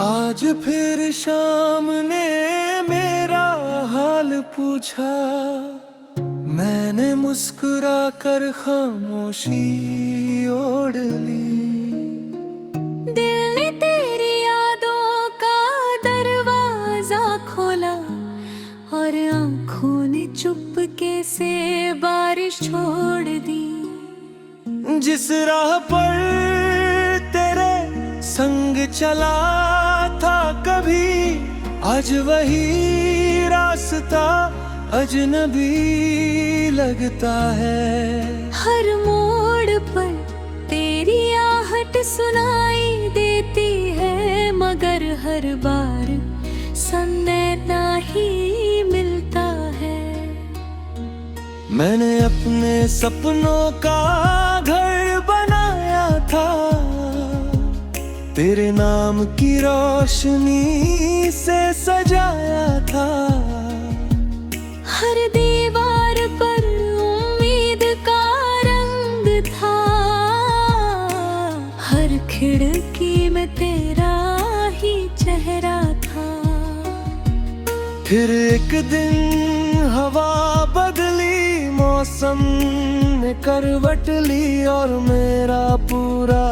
आज फिर शाम ने मेरा हाल पूछा, मैंने मुस्कुरा कर खामोशी ओढ़ ली। दिल ने तेरी यादों का दरवाजा खोला और आंखों ने चुपके से बारिश छोड़ दी। जिस राह पर तेरे संग चला था कभी, आज वही रास्ता अजनबी लगता है। हर मोड़ पर तेरी आहट सुनाई देती है, मगर हर बार सन्नाटा ही मिलता है। मैंने अपने सपनों का घर बनाया था, तेरे नाम की रोशनी से सजाया था। हर दीवार पर उम्मीद का रंग था, हर खिड़की में तेरा ही चेहरा था। फिर एक दिन हवा बदली, मौसम ने करवट ली और मेरा पूरा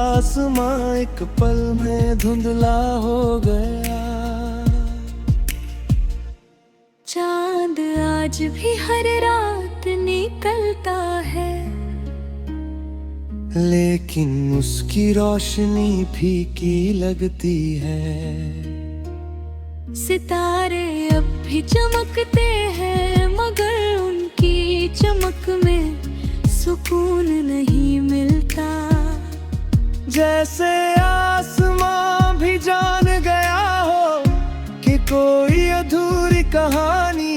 आसमां एक पल में धुंधला हो गया। चांद आज भी हर रात निकलता है, लेकिन उसकी रोशनी फीकी लगती है। सितारे अब भी चमकते हैं, मगर उनकी चमक में सुकून नहीं मिलता। जैसे आसमां भी जान गया हो कि कोई अधूरी कहानी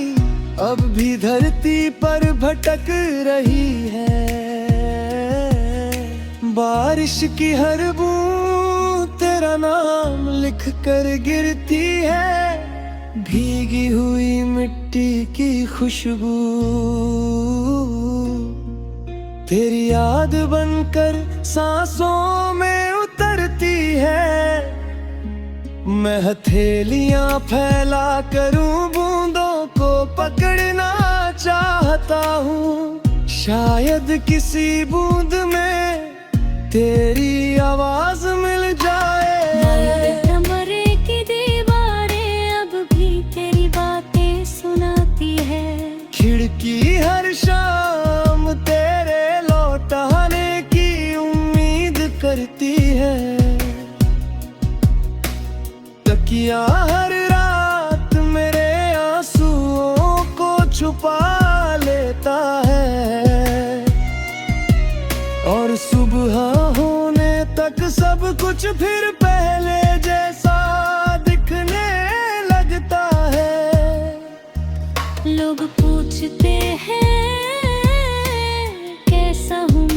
अब भी धरती पर भटक रही है। बारिश की हर बूंद तेरा नाम लिख कर गिरती है, भीगी हुई मिट्टी की खुशबू तेरी याद बनकर सांसों में उतरती है। मैं हथेलियां फैला करूं, बूंदों को पकड़ना चाहता हूँ। शायद किसी बूंद में तेरी आवाज मिल जाए। कमरे की दीवारें अब भी तेरी बातें सुनाती है। खिड़की हर शाम तेरे लौट आने की उम्मीद करती है। तकिया हर रात मेरे आंसुओं को छुपा लेता है, और सुबह होने तक सब कुछ फिर पहले जैसा दिखने लगता है। लोग पूछते हैं कैसा हूँ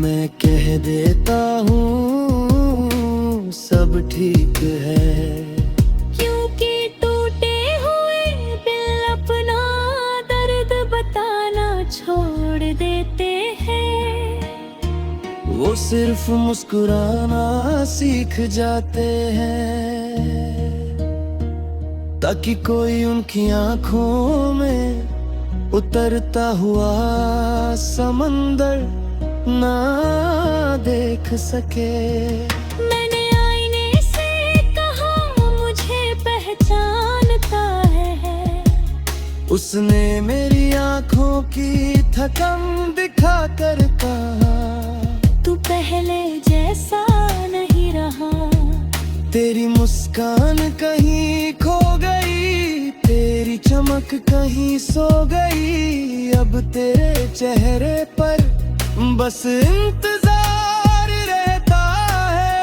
मैं कह देता हूँ सब ठीक है। क्योंकि टूटे हुए दिल अपना दर्द बताना छोड़ देते हैं। वो सिर्फ मुस्कुराना सीख जाते हैं, ताकि कोई उनकी आंखों में उतरता हुआ समंदर ना देख सके। मैंने आईने से कहा मुझे पहचानता है, उसने मेरी आंखों की थकन दिखा कर कहा, तू पहले जैसा नहीं रहा। तेरी मुस्कान कहीं खो गई, तेरी चमक कहीं सो गई। अब तेरे चेहरे पर बस इंतजार रहता है।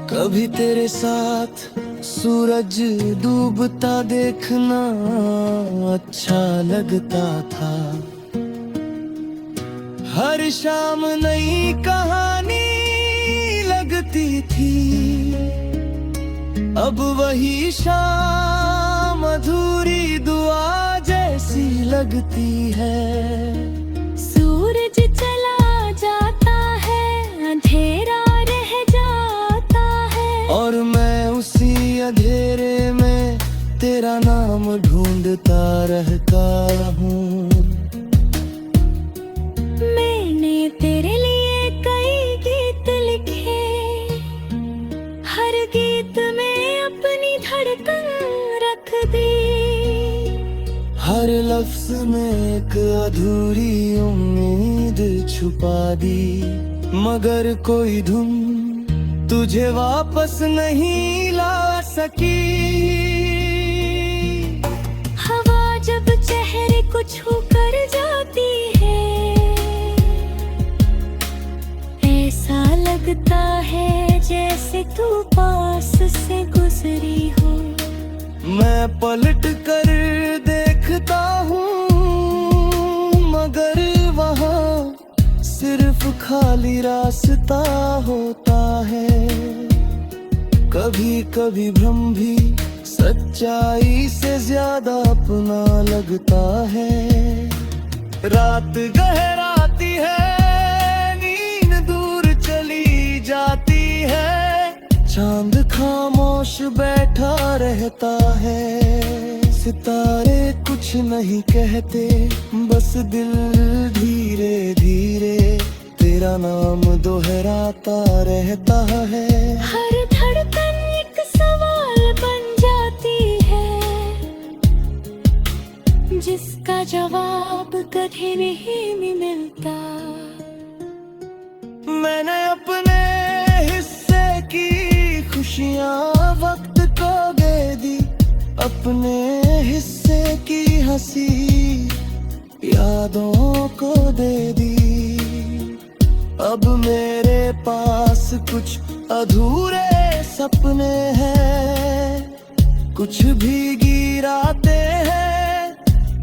कभी तेरे साथ सूरज डूबता देखना अच्छा लगता था। हर शाम नई कहानी लगती थी, अब वही शाम अधूरी दुआ जैसी लगती है। सूरज चला जाता है संगीत में अपनी धड़कन रख दी। हर लफ्ज में एक अधूरी उम्मीद छुपा दी, मगर कोई धुन तुझे वापस नहीं ला सकी। हवा जब चेहरे को छू कर जाती है, ऐसा लगता है जैसे तू पास से गुजरी हो। मैं पलट कर देखता हूँ, मगर वहाँ सिर्फ खाली रास्ता होता है। कभी कभी भ्रम भी सच्चाई से ज्यादा अपना लगता है। रात गहराती है, नींद दूर चली जाती है, चांद खामोश बैठा रहता है। सितारे कुछ नहीं कहते, बस दिल धीरे धीरे तेरा नाम दोहराता रहता है। हर धड़कन एक सवाल बन जाती है, जिसका जवाब कभी नहीं मिलता। मैंने अपने हिस्से की खुशियाँ वक्त को दे दी, अपने हिस्से की हंसी यादों को दे दी। अब मेरे पास कुछ अधूरे सपने हैं, कुछ भीगी रातें हैं,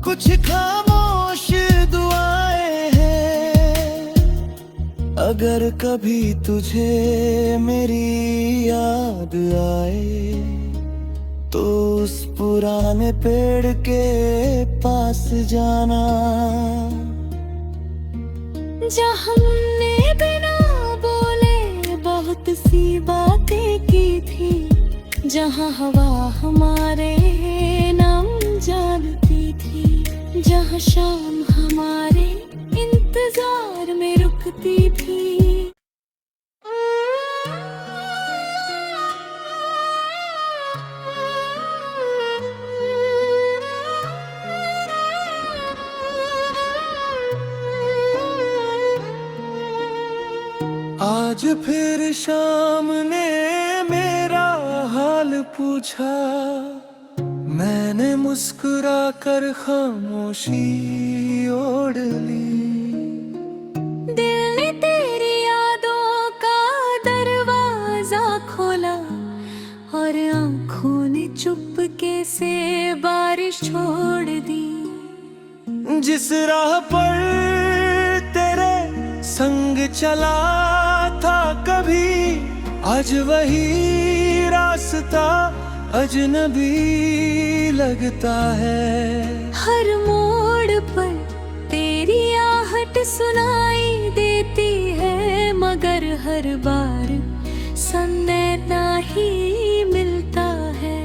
कुछ खामोश दुआएं हैं। अगर कभी तुझे मेरी याद आए, तो उस पुराने पेड़ के पास जाना, जहाँ हमने बिना बोले बहुत सी बातें की थी, जहाँ हवा हमारे नाम जानती थी, जहाँ शाम हमारे इंतजार में रुकती थी। आज फिर शाम ने मेरा हाल पूछा, मैंने मुस्कुरा कर खामोशी ओढ़ ली। दिल ने तेरी यादों का दरवाजा खोला, और आँखों ने चुपके से बारिश छोड़ दी। जिस राह पर तेरे संग चला था कभी, आज वही रास्ता अजनबी लगता है। हर मोड़ पर तेरी आहट सुनाई देती है, मगर हर बार सन्नाटा ही मिलता है।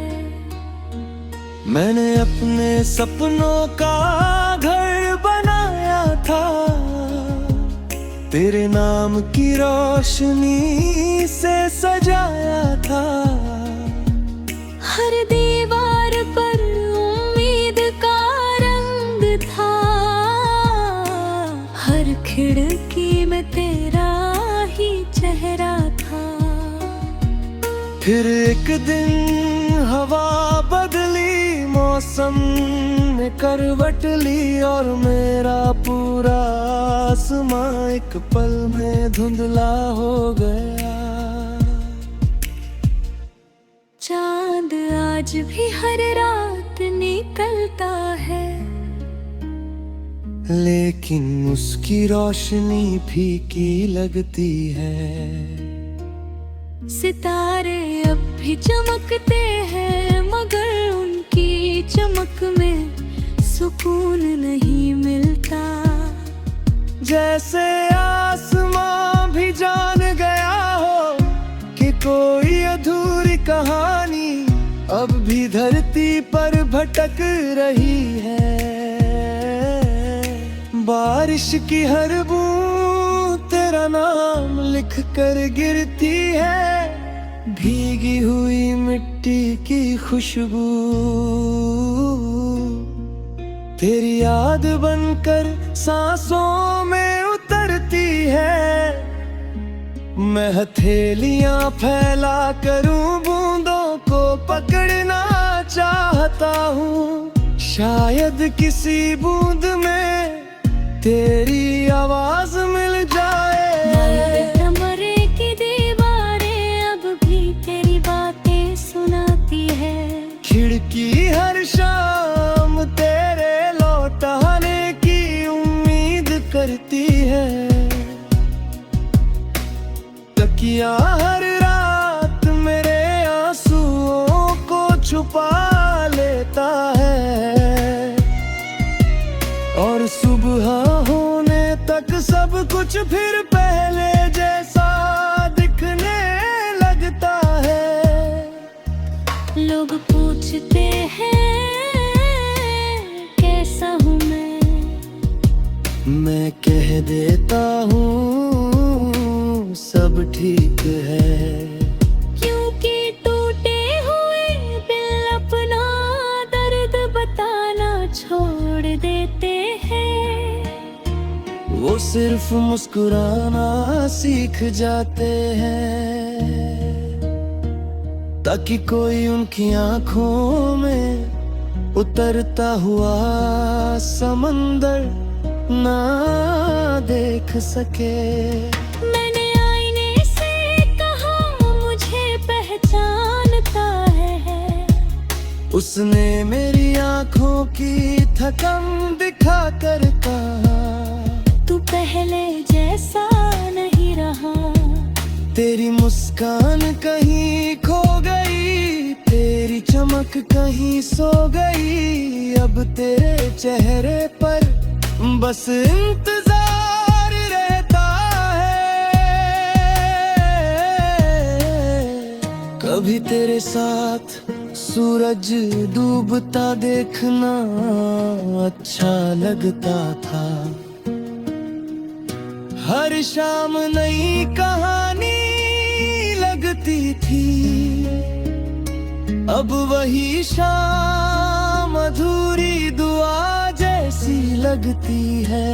मैंने अपने सपनों का घर बनाया था, तेरे नाम की रोशनी से सजाया था। हर दीवार पर उम्मीद का रंग था, हर खिड़की में तेरा ही चेहरा था। फिर एक दिन हवा बदली, मौसम ने करवट ली, और मेरा पूरा आसमां एक पल में धुंधला हो गया। चांद आज भी हर रात निकलता है, लेकिन उसकी रोशनी फीकी लगती है। सितारे अब भी चमकते हैं, मगर उनकी चमक में सुकून नहीं मिलता। जैसे आसमां भी जान गया हो कि कोई अधूरी कहानी अब भी धरती पर भटक रही है। बारिश की हर बूंद तेरा नाम लिख कर गिरती है, भीगी हुई मिट्टी की खुशबू तेरी याद बनकर सांसों में उतरती है। मैं हथेलियां फैला करूं बूंदों को पकड़ना चाहता हूँ। शायद किसी बूंद में तेरी आवाज मिल जाए। कमरे की दीवारें अब भी तेरी बातें सुनाती है। खिड़की हर शाम तेरे लौट आने की उम्मीद करती है। तकिया हर रात मेरे आंसुओं को छुपा लेता है और सुबह होने तक सब कुछ फिर पहले जैसा दिखने लगता है। लोग पूछते हैं कैसा हूँ मैं कह देता हूँ सब ठीक है। क्योंकि टूटे हुए दिल अपना दर्द बताना छोड़ देते हैं। वो सिर्फ मुस्कुराना सीख जाते हैं ताकि कोई उनकी आंखों में उतरता हुआ समंदर ना देख सके। मैंने आईने से कहा मुझे पहचानता है। उसने मेरी आंखों की थकन दिखा कर कहा तू पहले जैसा नहीं रहा। तेरी मुस्कान कहीं खो गई, तेरी चमक कहीं सो गई। अब तेरे चेहरे पर बस इंतजार रहता है। कभी तेरे साथ सूरज डूबता देखना अच्छा लगता था। हर शाम नई कहानी लगती थी। अब वही शाम अधूरी दुआ जैसी लगती है।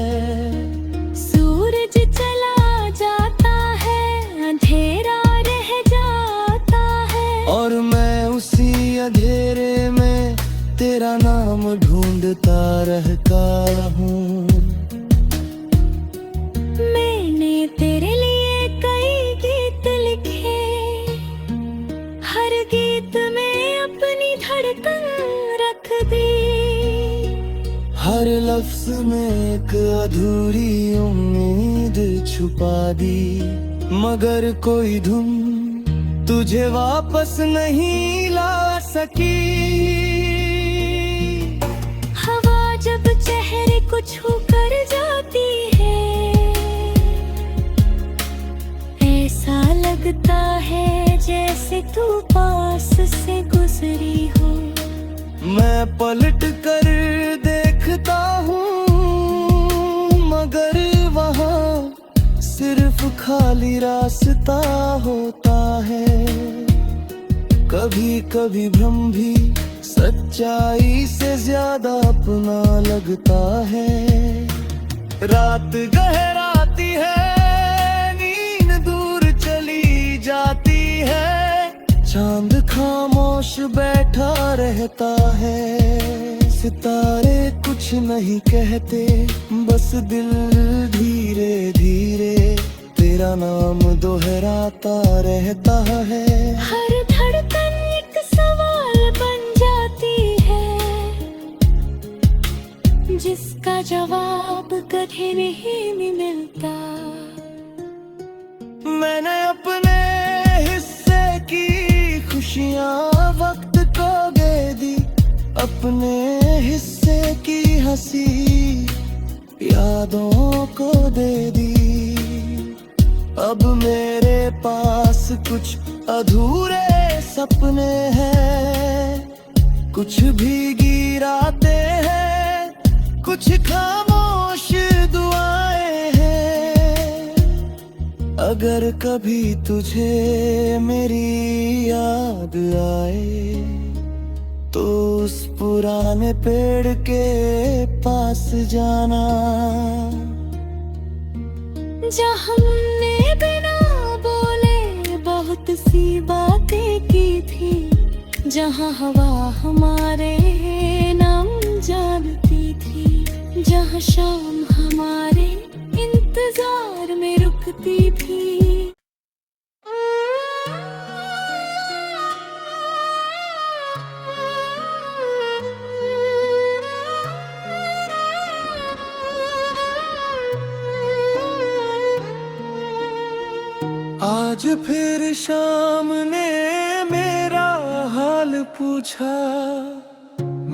सूरज चला जाता है, अंधेरा रह जाता है और मैं उसी अंधेरे में तेरा नाम ढूंढता रहता हूँ। मैंने तेरे लिए कई गीत लिखे, हर गीत में अपनी धड़कन रख दी। हर लफ्ज में एक अधूरी उम्मीद छुपा दी। मगर कोई धुन तुझे वापस नहीं ला सकी। हवा जब चेहरे को छू कर जाती है, ऐसा लगता है जैसे तू पास से गुजरी हो। मैं पलट कर देखता हूँ मगर वहाँ सिर्फ खाली रास्ता होता है। कभी कभी भ्रम भी सच्चाई से ज्यादा अपना लगता है। रात गहराती है, नींद दूर चली जाती है। चांद खामोश बैठा रहता है। सितारे कुछ नहीं कहते, बस दिल धीरे धीरे तेरा नाम दोहराता रहता है। हर धड़कन एक सवाल बन जाती है, जिसका जवाब कभी नहीं मिलता। मैंने अपने हिस्से की खुशियाँ वक्त को दे दी, अपने हिस्से की हंसी यादों को दे दी। अब मेरे पास कुछ अधूरे सपने हैं, कुछ भीगी रातें हैं, कुछ खामोश दुआएं हैं। अगर कभी तुझे मेरी याद आए तो उस पुराने पेड़ के पास जाना, जहाँ हमने बिना बोले बहुत सी बातें की थी, जहाँ हवा हमारे नाम जानती थी, जहाँ शाम हमारे इंतजार में रुकती थी। आज फिर शाम ने मेरा हाल पूछा,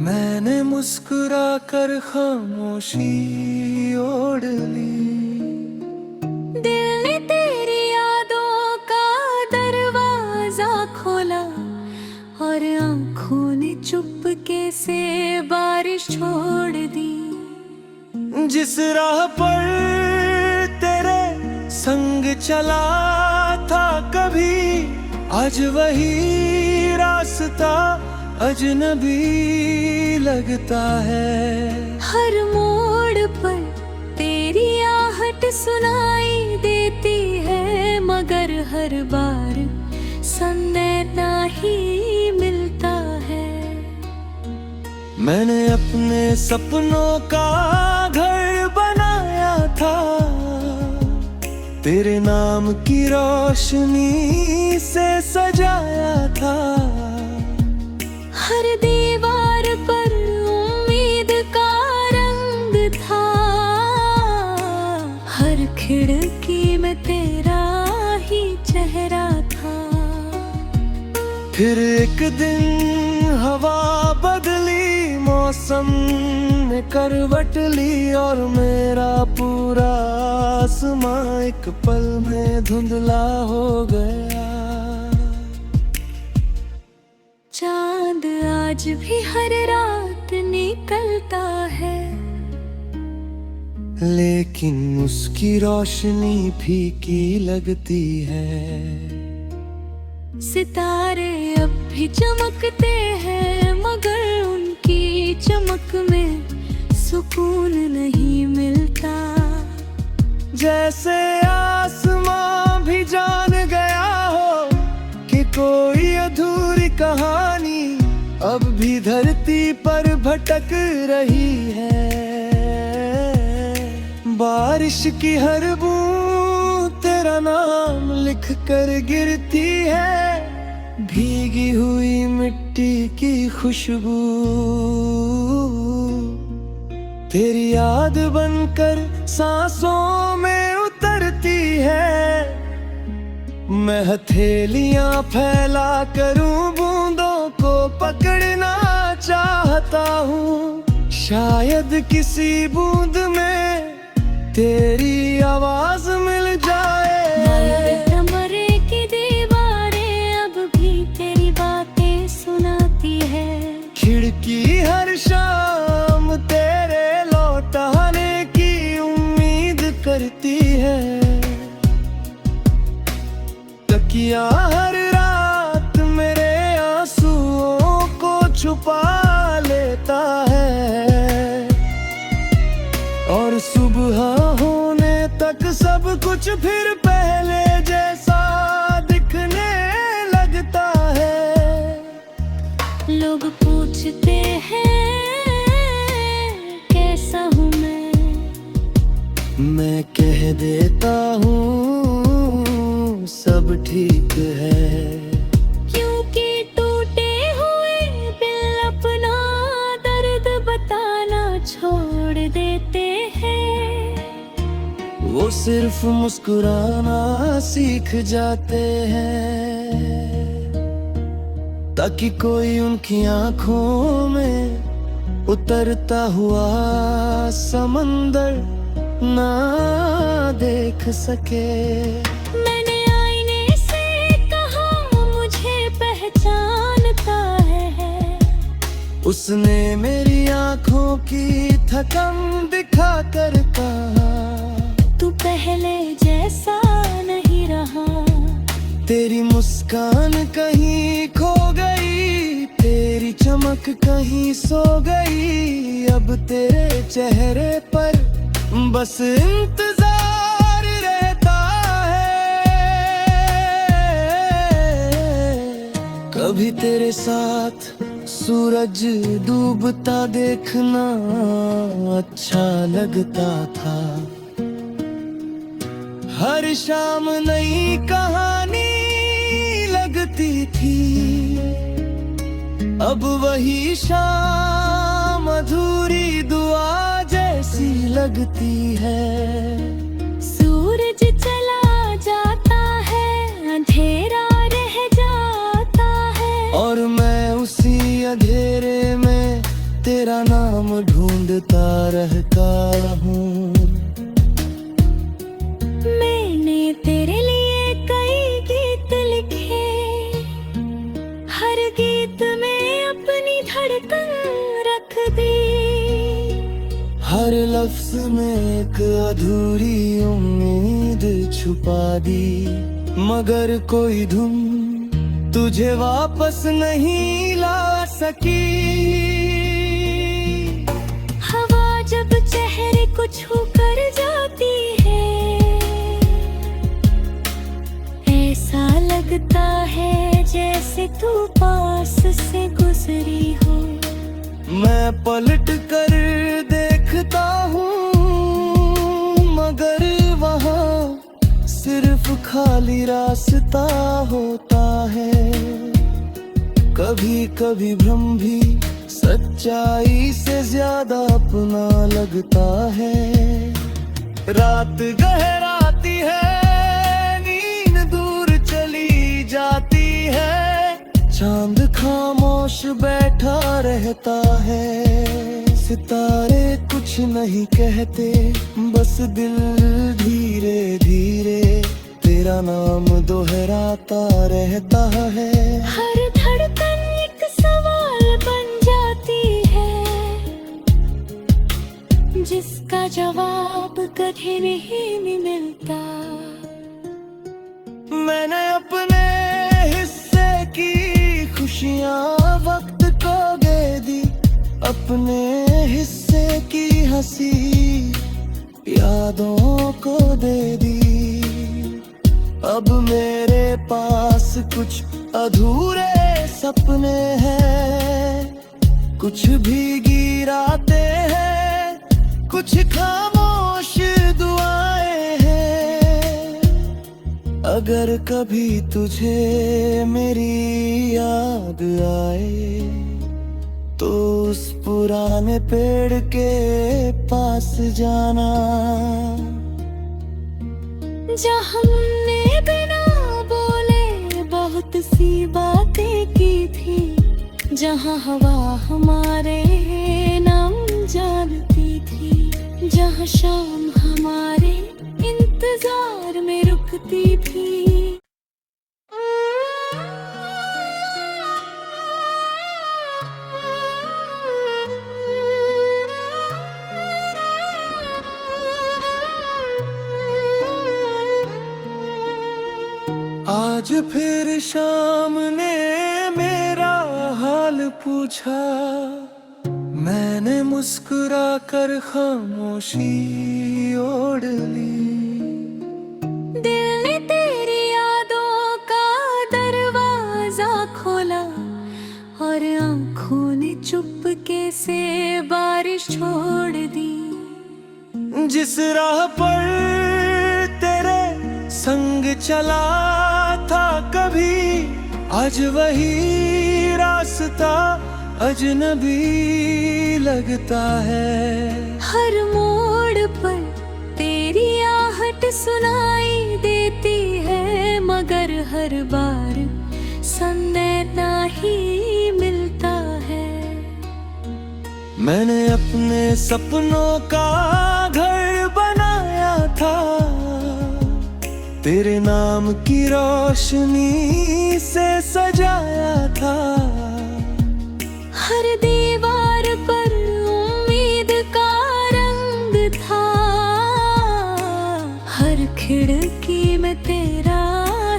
मैंने मुस्कुरा कर खामोशी ओढ़ ली। दिल ने तेरी यादों का दरवाजा खोला और आँखों ने चुपके से बारिश छोड़ दी। जिस राह पर तेरे संग चला था कभी, आज वही रास्ता अजनबी लगता है। हर मोड़ पर तेरी आहट सुनाई देती है, मगर हर बार सन्नाटा ही मिलता है। मैंने अपने सपनों का घर बनाया था, तेरे नाम की रोशनी से सजाया था। हर दीवार पर उम्मीद का रंग था, हर खिड़की में तेरा ही चेहरा था। फिर एक दिन हवा बदली, मौसम ने करवट ली और मेरा पूरा आसमां एक पल में धुंधला हो गया। चांद आज भी हर रात निकलता है, लेकिन उसकी रोशनी फीकी लगती है। सितारे अब भी चमकते हैं, मगर उनकी चमक में सुकून नहीं मिलता। जैसे आसमां भी जान गया हो कि कोई अधूरी कहानी अब भी धरती पर भटक रही है। बारिश की हर बूंद तेरा नाम लिख कर गिरती है, भीगी हुई मिट्टी की खुशबू तेरी याद बनकर सांसों में उतरती है। मैं हथेलियां फैला करूं बूंदों को पकड़ना चाहता हूँ, शायद किसी बूंद में तेरी आवाज मिल जाए। कमरे की दीवारें अब भी तेरी बातें सुनाती है, खिड़की हर शाम तेरे लौट आने की उम्मीद करती है। तकिया हर रात मेरे आंसुओं को छुपा लेता है, और सुबह होने तक सब कुछ फिर पहले जैसा दिखने लगता है। लोग पूछते हैं कैसा हूँ मैं कह देता हूँ सब ठीक है। क्योंकि टूटे हुए दिल अपना दर्द बताना छोड़ देते हैं। वो सिर्फ मुस्कुराना सीख जाते हैं, ताकि कोई उनकी आंखों में उतरता हुआ समंदर ना देख सके। मैंने आईने से कहा मुझे पहचानता है, उसने मेरी आंखों की थकन दिखा कर कहा तू पहले जैसा नहीं तेरी मुस्कान कहीं खो गई, तेरी चमक कहीं सो गई। अब तेरे चेहरे पर बस इंतजार रहता है। कभी तेरे साथ सूरज डूबता देखना अच्छा लगता था। हर शाम नई कहानी लगती थी। अब वही शाम अधूरी दुआ जैसी लगती है। सूरज चला जाता है, अंधेरा रह जाता है, और मैं उसी अंधेरे में तेरा नाम ढूंढता रहता हूँ। मैंने तेरे लिए कई गीत लिखे, हर गीत में अपनी धड़कन रख दी। हर लफ्ज में एक अधूरी उम्मीद छुपा दी। मगर कोई धुन तुझे वापस नहीं ला सकी। हवा जब चेहरे को छू कर जाती है, ऐसा लगता है जैसे तू पास से गुजरी हो। मैं पलट कर देखता हूँ, मगर वहाँ सिर्फ खाली रास्ता होता है। कभी कभी भ्रम भी सच्चाई से ज्यादा अपना लगता है। रात गहराती है, नींद दूर चली जाती है। चांद खामोश बैठा रहता है। सितारे कुछ नहीं कहते, बस दिल धीरे धीरे तेरा नाम दोहराता रहता है। हर धड़कन एक सवाल बन जाती है, जिसका जवाब कभी नहीं मिलता। मैंने अपने हिस्से की खुशियाँ वक्त को दे दी, अपने हिस्से की हंसी यादों को दे दी। अब मेरे पास कुछ अधूरे सपने हैं, कुछ भीगी रातें हैं, कुछ खामोश दुआएं हैं। अगर कभी तुझे मेरी याद आए, तो उस पुराने पेड़ के पास जाना, जहाँ हमने बिना बोले बहुत सी बातें की थी, जहाँ हवा हमारे नाम जानती थी, जहाँ शाम हमारे इंतजार में रुकती थी। आज फिर शाम ने मेरा हाल पूछा, मैंने मुस्कुरा कर खामोशी ओढ़ ली। दिल ने तेरी यादों का दरवाजा खोला, और आँखों ने चुपके से बारिश छोड़ दी। जिस राह पर तेरे संग चला था कभी, आज वही रास्ता अजनबी लगता है। हर मोड़ पर तेरी आहट सुनाई देती है, मगर हर बार सन्नाटा ही मिलता है। मैंने अपने सपनों का घर बनाया था, तेरे नाम की रोशनी से सजाया था। हर दीवार पर उम्मीद का रंग था, हर खिड़की में तेरा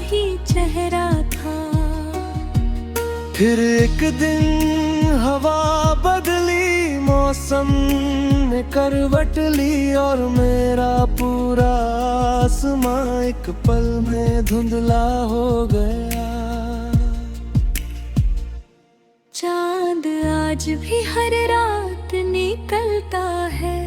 ही चेहरा फिर एक दिन हवा बदली, मौसम ने करवट ली और मेरा पूरा आसमां एक पल में धुंधला हो गया। चांद आज भी हर रात निकलता है,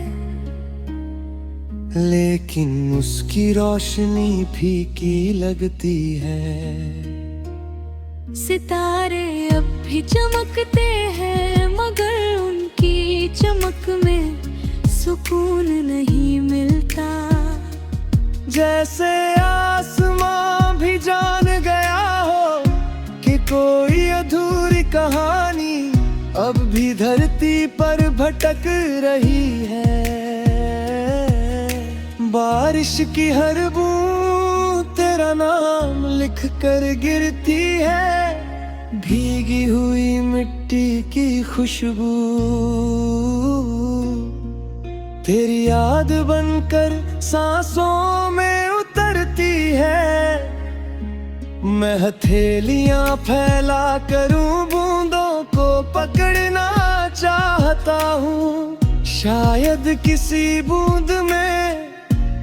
लेकिन उसकी रोशनी फीकी लगती है। सितारे अब भी चमकते हैं, मगर उनकी चमक में सुकून नहीं मिलता। जैसे आसमां भी जान गया हो कि कोई अधूरी कहानी अब भी धरती पर भटक रही है। बारिश की हर बूंद तेरा नाम लिख कर गिरती है, भीगी हुई मिट्टी की खुशबू तेरी याद बनकर सांसों में उतरती है। मैं हथेलियां फैला करूं, बूंदों को पकड़ना चाहता हूँ। शायद किसी बूंद में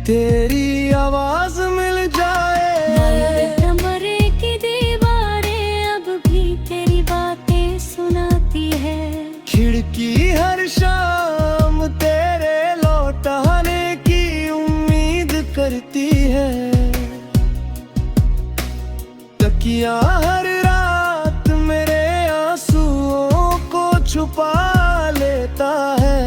तेरी आवाज मिल जाए। कमरे की दीवारें अब भी तेरी बातें सुनाती है। खिड़की हर शाम तेरे लौट आने की उम्मीद करती है। तकिया हर रात मेरे आंसुओं को छुपा लेता है,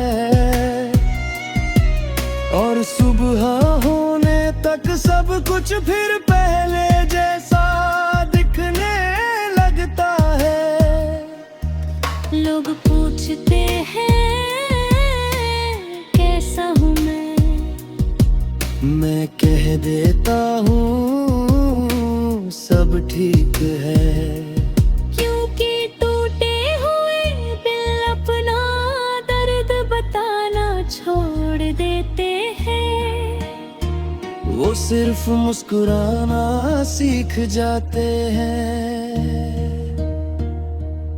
और सुबह होने तक सब कुछ फिर पहले जैसा दिखने लगता है। लोग पूछते हैं कैसा हूँ मैं कह देता हूँ सब ठीक है। क्योंकि टूटे हुए दिल अपना दर्द बताना छोड़ देते हैं। वो सिर्फ मुस्कुराना सीख जाते हैं,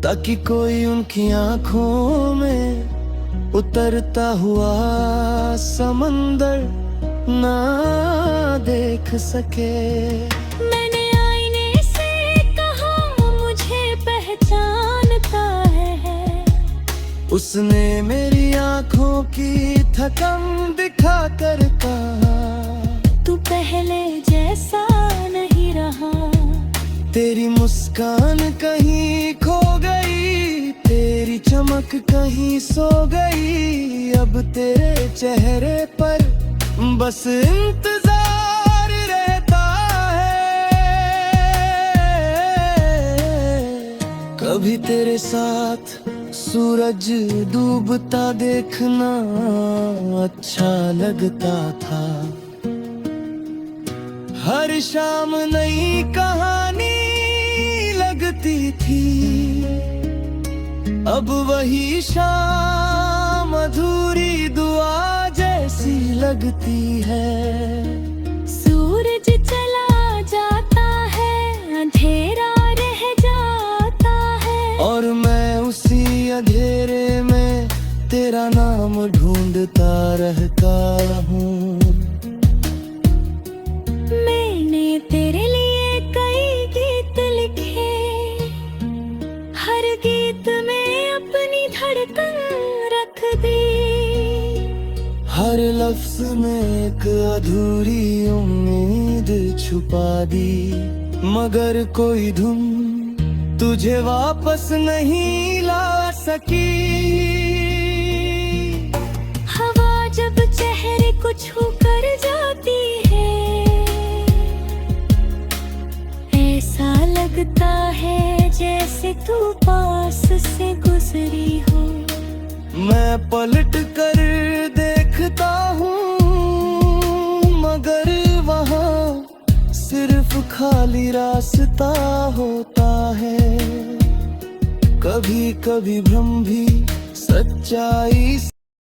ताकि कोई उनकी आंखों में उतरता हुआ समंदर ना देख सके। मैंने आईने से कहा मुझे पहचानता है, उसने मेरी आंखों की थकन दिखा कर कहा, तू पहले जैसा नहीं रहा। तेरी मुस्कान कहीं खो गई, तेरी चमक कहीं सो गई। अब तेरे चेहरे पर बस इंतजार रहता है। कभी तेरे साथ सूरज डूबता देखना अच्छा लगता था। हर शाम नई कहानी लगती थी, अब वही शाम अधूरी दुआ जैसी लगती है। सूरज चला जाता है, अंधेरा रह जाता है, और मैं उसी अंधेरे में तेरा नाम ढूंढता रहता हूँ। मैंने तेरे लिए कई गीत लिखे, हर गीत में अपनी धड़कन रख दी। हर लफ्ज में एक अधूरी उम्मीद छुपा दी, मगर कोई धुन तुझे वापस नहीं ला सकी। हवा जब चेहरे को छू कर जाती है, ऐसा लगता है जैसे तू पास से गुजरी हो। मैं पलट कर देखता हूँ, मगर वहाँ सिर्फ खाली रास्ता होता है। कभी कभी भ्रम भी सच्चाई